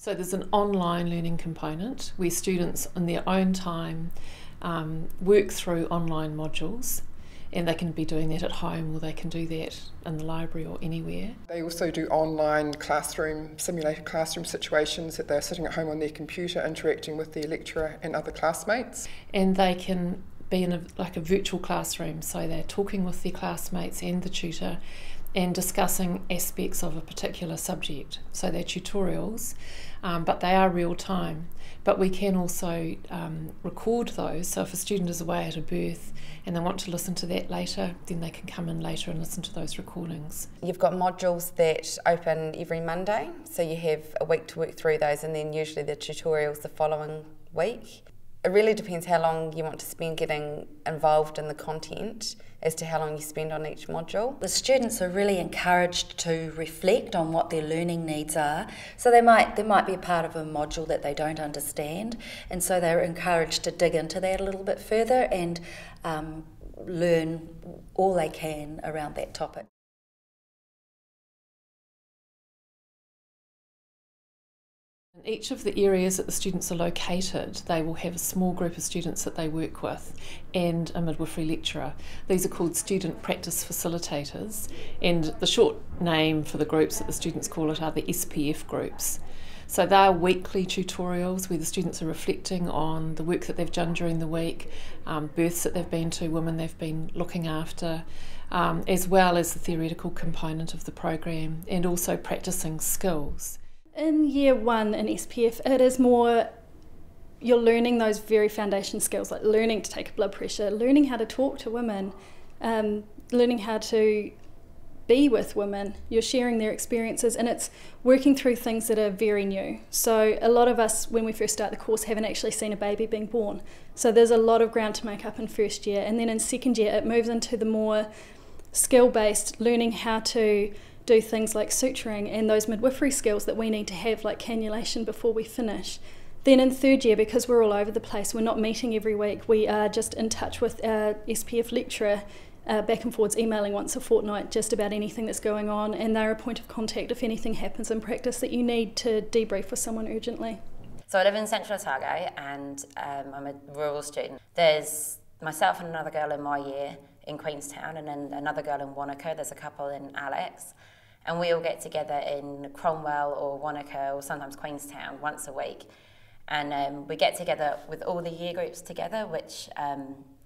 So there's an online learning component where students in their own time work through online modules, and they can be doing that at home or they can do that in the library or anywhere. They also do online simulated classroom situations that they're sitting at home on their computer interacting with their lecturer and other classmates. And they can be in a virtual classroom, so they're talking with their classmates and the tutor and discussing aspects of a particular subject. So they're tutorials, but they are real time. But we can also record those, so if a student is away at a birth and they want to listen to that later, then they can come in later and listen to those recordings. You've got modules that open every Monday, so you have a week to work through those, and then usually the tutorials the following week. It really depends how long you want to spend getting involved in the content as to how long you spend on each module. The students are really encouraged to reflect on what their learning needs are. So there might be a part of a module that they don't understand, and so they're encouraged to dig into that a little bit further and learn all they can around that topic. In each of the areas that the students are located, they will have a small group of students that they work with and a midwifery lecturer. These are called student practice facilitators, and the short name for the groups that the students call it are the SPF groups. So they are weekly tutorials where the students are reflecting on the work that they've done during the week, births that they've been to, women they've been looking after, as well as the theoretical component of the program, and also practicing skills. In year one in SPF, it is more, you're learning those very foundation skills, like learning to take a blood pressure, learning how to talk to women, learning how to be with women. You're sharing their experiences, and it's working through things that are very new. So a lot of us, when we first start the course, haven't actually seen a baby being born. So there's a lot of ground to make up in first year, and then in second year it moves into the more skill-based, learning how to do things like suturing and those midwifery skills that we need to have, like cannulation, before we finish. Then in third year, because we're all over the place, we're not meeting every week, we are just in touch with our SPF lecturer, back and forwards, emailing once a fortnight just about anything that's going on, and they're a point of contact if anything happens in practice that you need to debrief with someone urgently. So I live in central Otago, and I'm a rural student. There's myself and another girl in my year in Queenstown, and then another girl in Wanaka. There's a couple in Alex. And we all get together in Cromwell or Wanaka or sometimes Queenstown once a week. And we get together with all the year groups together, which I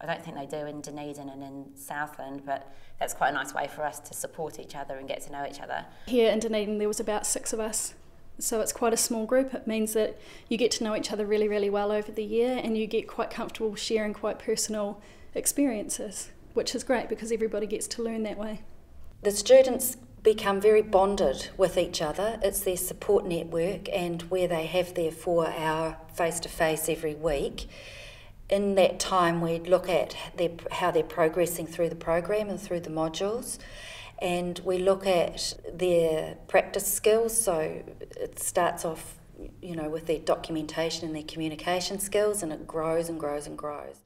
don't think they do in Dunedin and in Southland, but that's quite a nice way for us to support each other and get to know each other. Here in Dunedin there was about 6 of us, so it's quite a small group. It means that you get to know each other really, really well over the year, and you get quite comfortable sharing quite personal experiences, which is great because everybody gets to learn that way. The students become very bonded with each other. It's their support network, and where they have their 4-hour face-to-face every week. In that time we look at how they're progressing through the program and through the modules, and we look at their practice skills. So it starts off, with their documentation and their communication skills, and it grows and grows and grows.